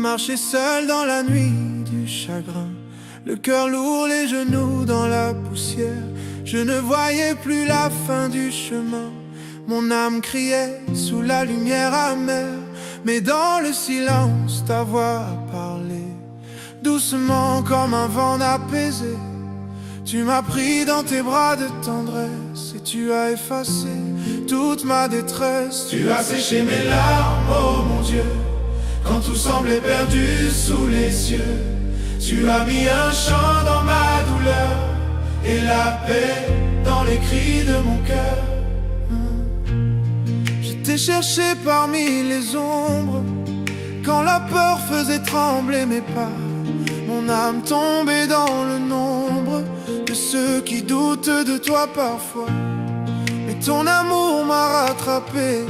marchais seul dans la nuit du chagrin, le cœur lourd, les genoux dans la poussière. Je ne voyais plus la fin du chemin. Mon âme criait sous la lumière amère, mais dans le silence ta voix a parlé, doucement comme un vent apaisé. Tu m'as pris dans tes bras de tendresse et tu as effacé toute ma détresse. Tu as séché mes larmes, oh mon Dieu, quand tout semblait perdu sous les cieux. Tu as mis un chant dans ma douleur et la paix dans les cris de mon cœur. Je t'ai cherché parmi les ombres, quand la peur faisait trembler mes pas. Mon âme tombait dans le nombre de ceux qui doutent de toi parfois. Mais ton amour m'a rattrapé,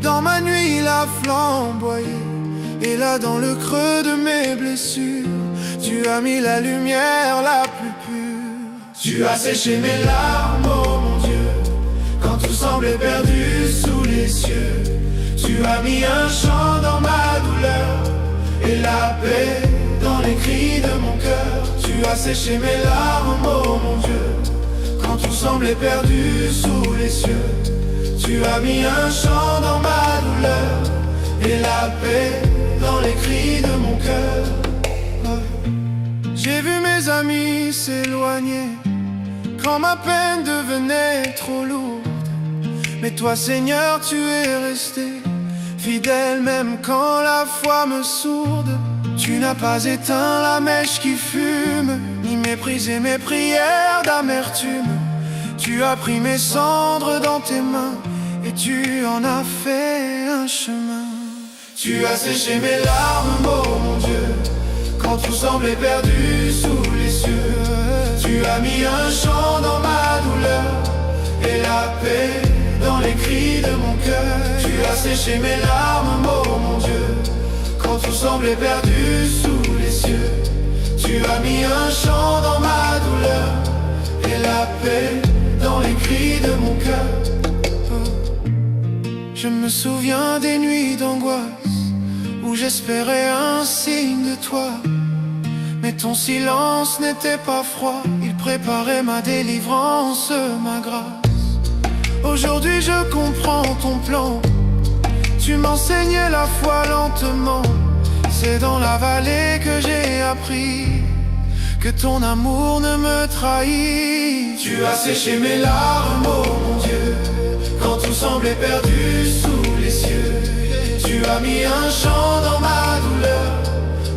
dans ma nuit il a flamboyé. Et là dans le creux de mes blessures, tu as mis la lumière la plus pure. Tu as séché mes larmes, oh mon Dieu, quand tout semblait perdu sous les cieux. Tu as mis un chant dans ma douleur et la paix dans les cris de mon cœur. Tu as séché mes larmes, oh mon Dieu, quand tout semblait perdu sous les cieux. Tu as mis un chant dans ma douleur et la paix dans les cris de mon cœur. J'ai vu mes amis s'éloigner quand ma peine devenait trop lourde. Mais toi Seigneur tu es resté fidèle même quand la foi me sourde. Tu n'as pas éteint la mèche qui fume, ni méprisé mes prières d'amertume. Tu as pris mes cendres dans tes mains et tu en as fait un chemin. Tu as séché mes larmes, oh mon Dieu, quand tout semblait perdu sous les cieux. Tu as mis un chant dans ma douleur et la paix dans les cris de mon cœur. Tu as séché mes larmes, oh mon Dieu, quand tout semblait perdu sous les cieux. Tu as mis un chant dans ma douleur et la paix dans les cris de mon cœur. Je me souviens des nuits d'angoisse où j'espérais un signe de toi, mais ton silence n'était pas froid, il préparait ma délivrance, ma grâce. Aujourd'hui je comprends ton plan, tu m'enseignais la foi lentement. C'est dans la vallée que j'ai appris que ton amour ne me trahit. Tu as séché mes larmes, oh mon Dieu, quand tout semblait perdu sous les cieux. Tu as mis un chant dans ma douleur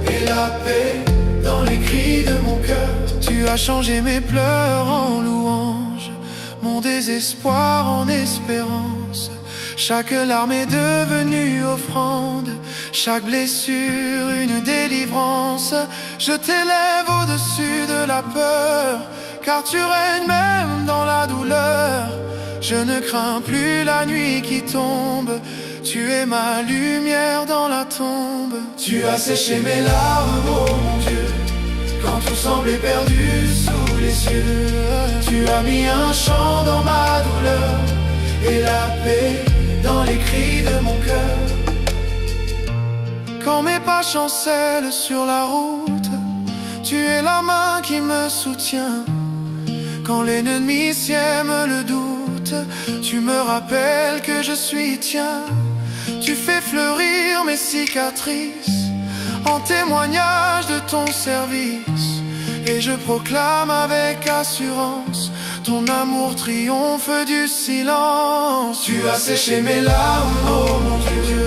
et la paix dans les cris de mon cœur. Tu as changé mes pleurs en louanges, mon désespoir en espérance. Chaque larme est devenue offrande, chaque blessure une délivrance. Je t'élève au-dessus de la peur, car tu règnes même dans la douleur. Je ne crains plus la nuit qui tombe, tu es ma lumière dans la tombe. Tu as séché mes larmes, oh mon Dieu, quand tout semblait perdu sous les cieux. Tu as mis un chant dans ma douleur et la paix dans les cris de mon cœur. Quand mes pas chancellent sur la route, tu es la main qui me soutient. Quand l'ennemi sème le doute, tu me rappelles que je suis tien. Tu fais fleurir mes cicatrices en témoignage de ton service, et je proclame avec assurance ton amour triomphe du silence. Tu as séché mes larmes, oh mon Dieu,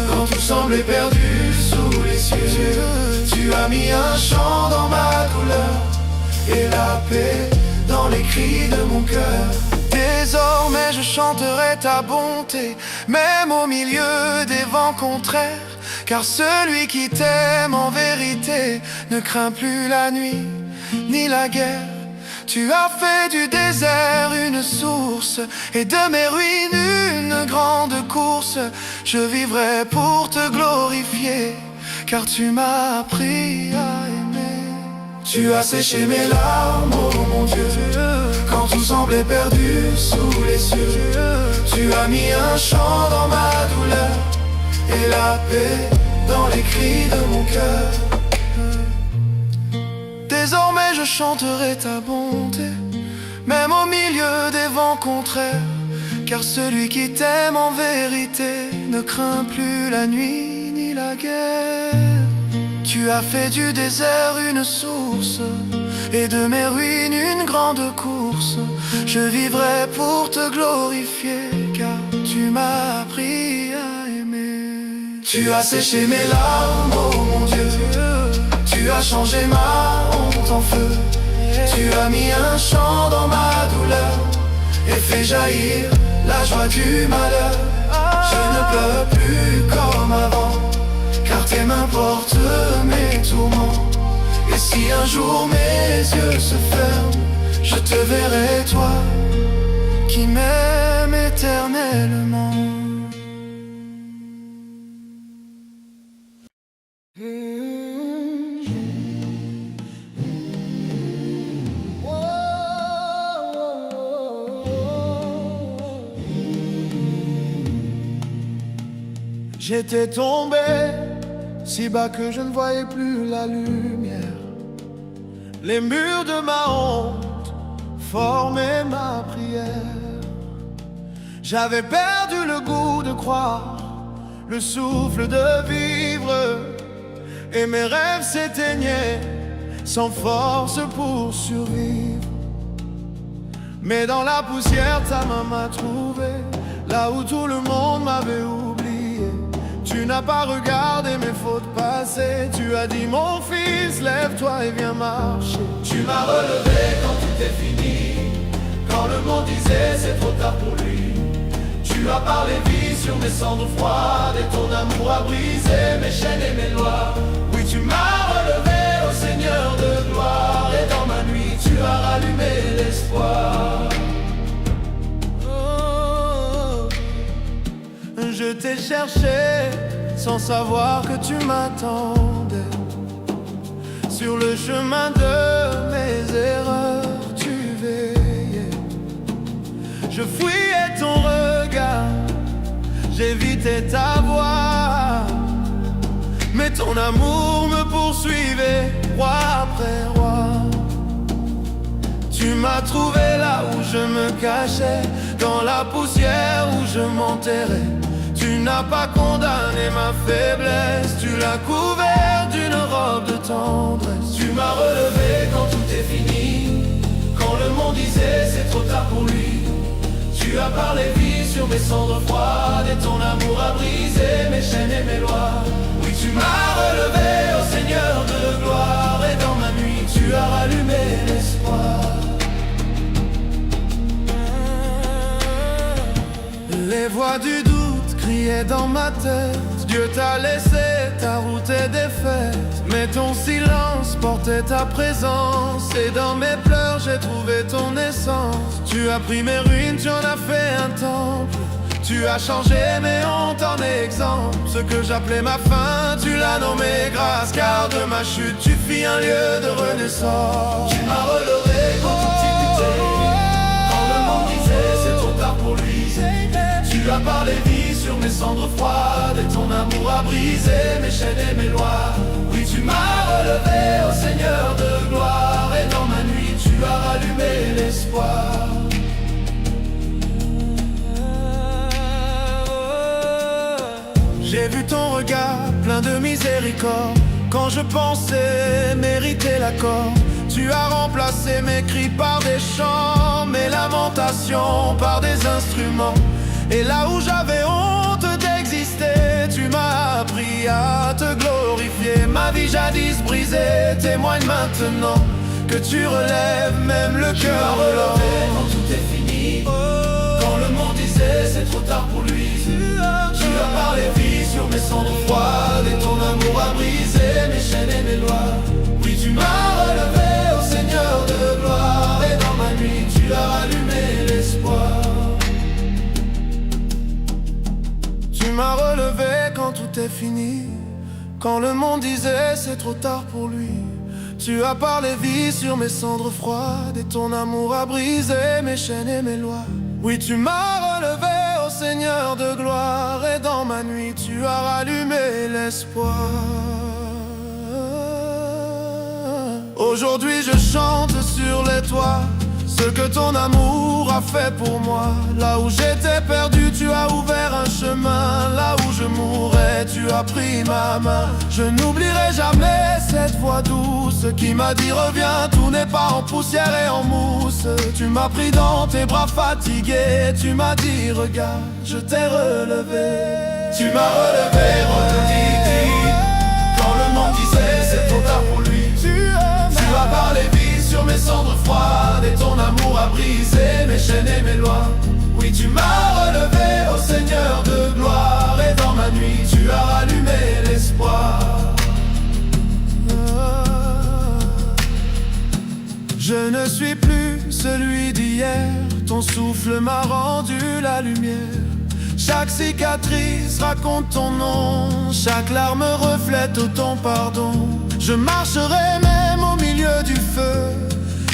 quand tout semblait perdu sous les cieux. Tu as mis un chant dans ma douleur et la paix dans les cris de mon cœur. Désormais je chanterai ta bonté, même au milieu des vents contraires, car celui qui t'aime en vérité ne craint plus la nuit ni la guerre. Tu as fait du désert une source et de mes ruines une grande course. Je vivrai pour te glorifier, car tu m'as appris à aimer. Tu as séché mes larmes, oh mon Dieu, quand tout semblait perdu sous les cieux. Tu as mis un chant dans ma douleur et la paix dans les cris de mon cœur. Désormais je chanterai ta bonté, même au milieu des vents contraires. Car celui qui t'aime en vérité ne craint plus la nuit ni la guerre. Tu as fait du désert une source, et de mes ruines une grande course. Je vivrai pour te glorifier, car tu m'as appris à aimer. Tu as séché mes larmes, oh mon Dieu. Tu as changé ma honte en feu. Tu as mis un chant dans ma douleur et fait jaillir la joie du malheur. Je ne pleure plus comme avant, car tes mains portent mes tourments. Et si un jour mes yeux se ferment, je te verrai, toi qui m'aimes éternellement. J'étais tombé si bas que je ne voyais plus la lumière. Les murs de ma honte formaient ma prière. J'avais perdu le goût de croire, le souffle de vivre, et mes rêves s'éteignaient sans force pour survivre. Mais dans la poussière ta main m'a trouvé, là où tout le monde m'avait oublié. Tu n'as pas regardé mes fautes passées. Tu as dit mon fils, lève-toi et viens marcher. Tu m'as relevé quand tout est fini, quand le monde disait c'est trop tard pour lui. Tu as parlé vie sur mes cendres froides, et ton amour a brisé mes chaînes et mes lois. Oui, tu m'as relevé, ô Seigneur de gloire, et dans ma nuit tu as rallumé l'espoir. Je t'ai cherché sans savoir que tu m'attendais. Sur le chemin de mes erreurs, tu veillais. Je fouillais ton regard, j'évitais ta voix, mais ton amour me poursuivait, roi après roi. Tu m'as trouvé là où je me cachais, dans la poussière où je m'enterrais. Tu n'as pas condamné ma faiblesse, tu l'as couvert d'une robe de tendresse. Tu m'as relevé quand tout est fini, quand le monde disait c'est trop tard pour lui. Tu as parlé vie sur mes cendres froides, et ton amour a brisé mes chaînes et mes lois. Oui, tu m'as relevé, ô Seigneur de gloire, et dans ma nuit tu as rallumé l'espoir. Les voix du doute criaient dans ma tête. Dieu t'a laissé, ta route est défaite, mais ton silence portait ta présence, et dans mes pleurs j'ai trouvé ton essence. Tu as pris mes ruines, tu en as fait un temple. Tu as changé mes hontes en exemple. Ce que j'appelais ma fin, tu l'as nommé grâce, car de ma chute tu fis un lieu de renaissance. Tu m'as relevé quand tout t'écoutait, quand le monde disait c'est trop tard pour lui. Tu as parlé vie sur mes cendres froides, et ton amour a brisé mes chaînes et mes lois. Oui, tu m'as relevé, ô Seigneur de gloire, et dans ma nuit tu as rallumé l'espoir. J'ai vu ton regard plein de miséricorde, quand je pensais mériter l'accord. Tu as remplacé mes cris par des chants, mes lamentations par des instruments. Et là où j'avais honte d'exister, tu m'as appris à te glorifier. Ma vie jadis brisée témoigne maintenant que tu relèves même le cœur relevé quand tout est fini, quand le monde disait c'est trop tard pour lui. Tu as parlé vie sur mes cendres froides, et ton amour a brisé mes chaînes et mes lois. Oui, tu m'as relevé, ô Seigneur de gloire, et dans ma nuit tu as rallumé l'espoir. Tu m'as relevé quand tout est fini, quand le monde disait c'est trop tard pour lui. Tu as parlé vie sur mes cendres froides, et ton amour a brisé mes chaînes et mes lois. Oui, tu m'as relevé, ô Seigneur de gloire, et dans ma nuit tu as rallumé l'espoir. Aujourd'hui je chante sur les toits ce que ton amour a fait pour moi. Là où j'étais perdu, tu as ouvert un chemin. Là où je mourrais, tu as pris ma main. Je n'oublierai jamais cette voix douce qui m'a dit reviens, tout n'est pas en poussière et en mousse. Tu m'as pris dans tes bras fatigué, tu m'as dit regarde, je t'ai relevé. Tu m'as relevé, redit, quand le monde disait c'est trop tard pour lui. Tu as parlé vie sur mes cendres froides, et ton amour a brisé mes chaînes et mes lois. Oui, tu m'as relevé, ô Seigneur de gloire, et dans ma nuit tu as rallumé l'espoir. Je ne suis plus celui d'hier, ton souffle m'a rendu la lumière. Chaque cicatrice raconte ton nom, chaque larme reflète ton pardon. Je marcherai même au milieu du feu,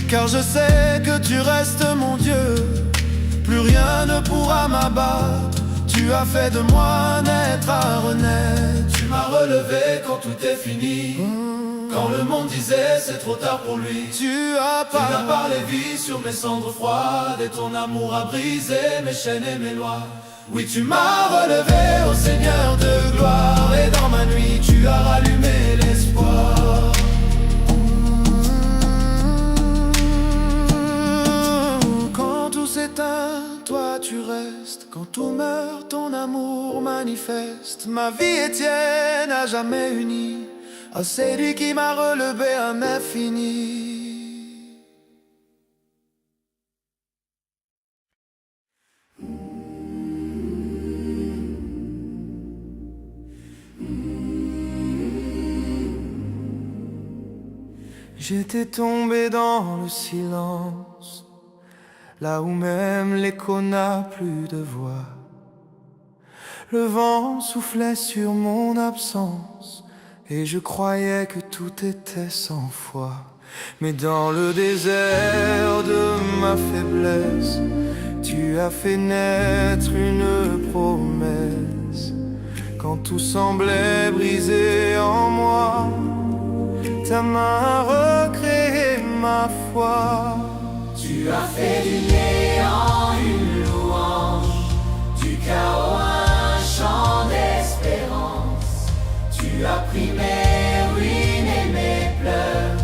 car je sais que tu restes mon Dieu. Plus rien ne pourra m'abattre, tu as fait de moi naître à renaître. Tu m'as relevé quand tout est fini, quand le monde disait c'est trop tard pour lui. Tu as parlé vie sur mes cendres froides, et ton amour a brisé mes chaînes et mes lois. Oui, tu m'as relevé, ô Seigneur de gloire, et dans ma nuit tu as rallumé l'espoir. Quand tout s'éteint, toi tu restes. Quand tout meurt, ton amour manifeste. Ma vie est tienne, à jamais unie. Ah, c'est lui qui m'a relevé à l'infini. J'étais tombé dans le silence, là où même l'écho n'a plus de voix. Le vent soufflait sur mon absence, et je croyais que tout était sans foi. Mais dans le désert de ma faiblesse, tu as fait naître une promesse. Quand tout semblait brisé en moi, ta main a recréé ma foi. Tu as fait du néant une louange, du chaos un chant d'espérance. Tu as pris mes ruines et mes pleurs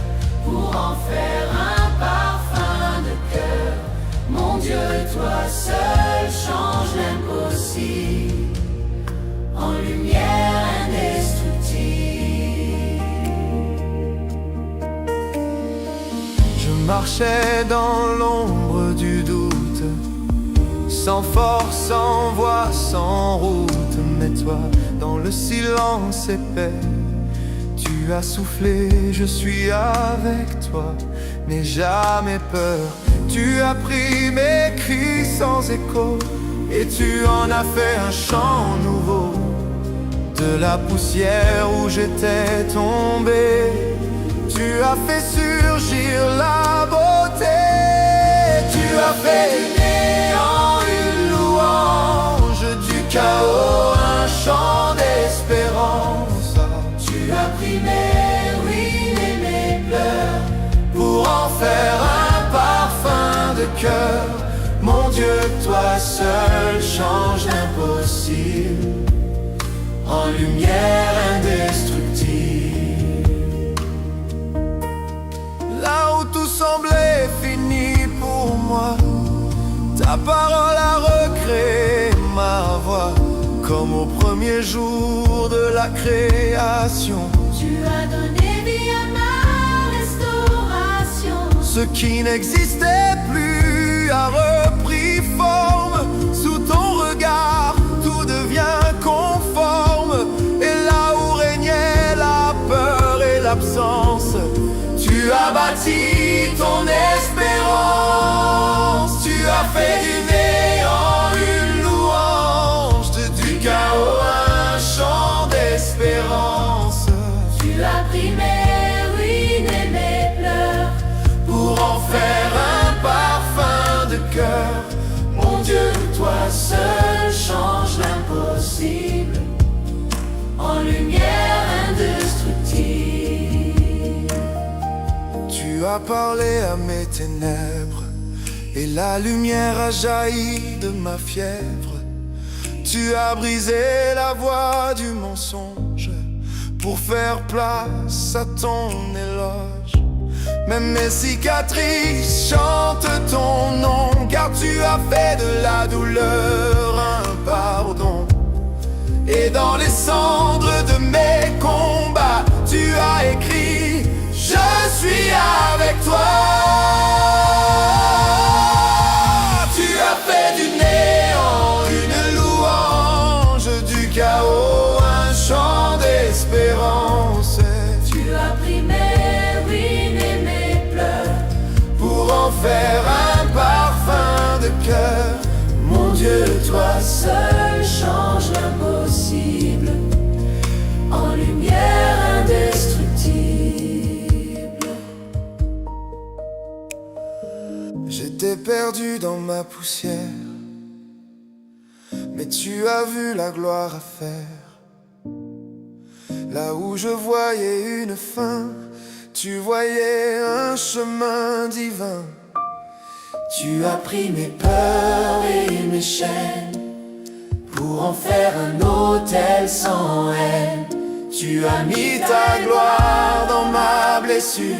pour en faire un parfum de cœur. Mon Dieu, toi seul change l'impossible en lumière indestructible. Je marchais dans l'ombre du doute, sans force, sans voie, sans route. Mais toi, dans le silence épais, tu as soufflé, je suis avec toi. N'aie jamais peur, tu as pris mes cris sans écho, et tu en as fait un chant nouveau. De la poussière où j'étais tombé, tu as fait surgir la beauté. Tu as fait du néant une louange, du chaos un chant d'espérance. Tu as pris mes ruines et mes pleurs pour en faire un parfum de cœur. Mon Dieu, toi seul change l'impossible en lumière indestructible. Là où tout semblait fini pour moi, ta parole a recréé ma voix. Comme au premier jour de la création, tu as donné vie à ma restauration. ce qui n'existait plus a repris forme. Sous ton regard, tout devient conforme. Et là où régnait la peur et l'absence, tu as bâti ton espérance. Tu as fait du néant une louange, du chaos un chant d'espérance. Tu as pris mes ruines et mes pleurs pour en faire un parfum de cœur. Mon Dieu, toi seul change impossible, en lumière indestructible. Tu as parlé à mes ténèbres, et la lumière a jailli de ma fièvre. Tu as brisé la voie du mensonge pour faire place à ton éloge. Même mes cicatrices chantent ton nom, car tu as fait de la douleur un pardon. Et dans les cendres de mes combats, tu as écrit: je suis avec toi. Tu as fait du néant une louange, du chaos un chant d'espérance. Tu as pris mes ruines et mes pleurs Pour en faire un parfum de cœur. Mon Dieu, toi seul change l'impossible en lumière indestructible. J'étais perdu dans ma poussière, mais tu as vu la gloire à faire. Là où je voyais une fin, tu voyais un chemin divin. Tu as pris mes peurs et mes chaînes pour en faire un autel sans haine. Tu as mis ta gloire dans ma blessure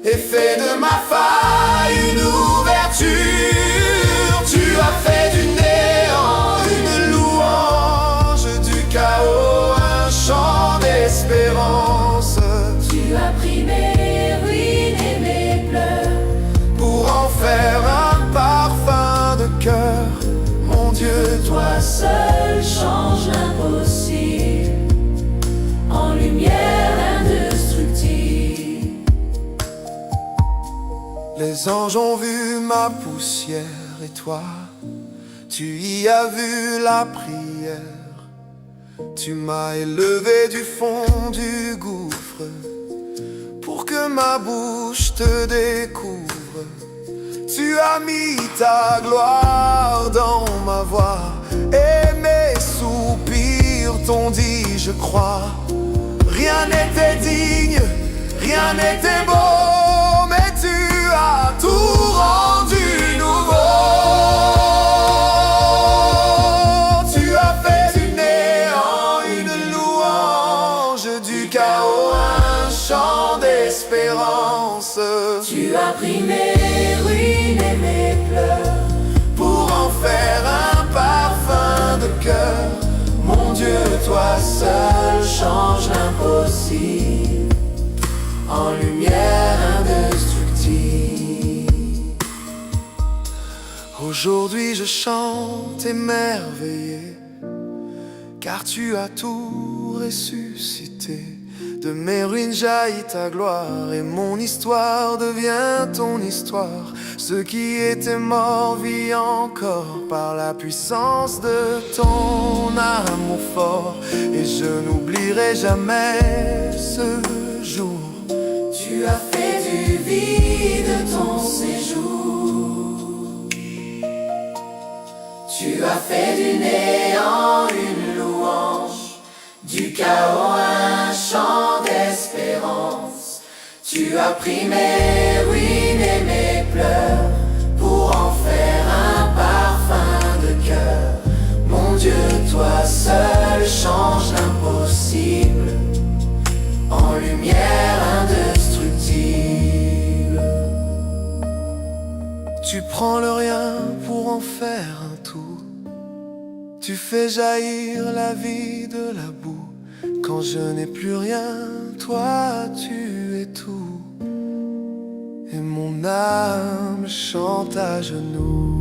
et fait de ma faille une ouverture. Tu as fait du néant une louange, du chaos un chant d'espérance. Tu as pris mes ruines et mes pleurs pour en faire un parfum de cœur. Mon Dieu, toi seul change l'impossible en lumière indestructible. Les anges ont vu ma poussière et toi, tu y as vu la prière. Tu m'as élevé du fond du gouffre pour que ma bouche te découvre. Tu as mis ta gloire dans ma voix et mes soupirs t'ont dit je crois. Rien n'était digne, rien n'était beau, mais tu as tout rendu nouveau. Tu as fait du néant une louange, du chaos un chant d'espérance. Tu as pris mes ruines et mes pleurs pour en faire un parfum de cœur. Mon Dieu, toi seul change l'impossible en lumière indestructible. Aujourd'hui je chante émerveillé, car tu as tout ressuscité. De mes ruines jaillit ta gloire et mon histoire devient ton histoire. Ce qui était mort vit encore par la puissance de ton amour fort. Et je n'oublierai jamais ce jour. Tu as fait du vide ton séjour. Tu as fait du néant une louange, du chaos un chant d'espérance. Tu as pris mes ruines et mes pleurs pour en faire un parfum de cœur. Mon Dieu, toi seul change l'impossible en lumière indestructible. Tu prends le rien pour en faire un tout. Tu fais jaillir la vie de la boue. Quand je n'ai plus rien, toi tu es tout. Et mon âme chante à genoux.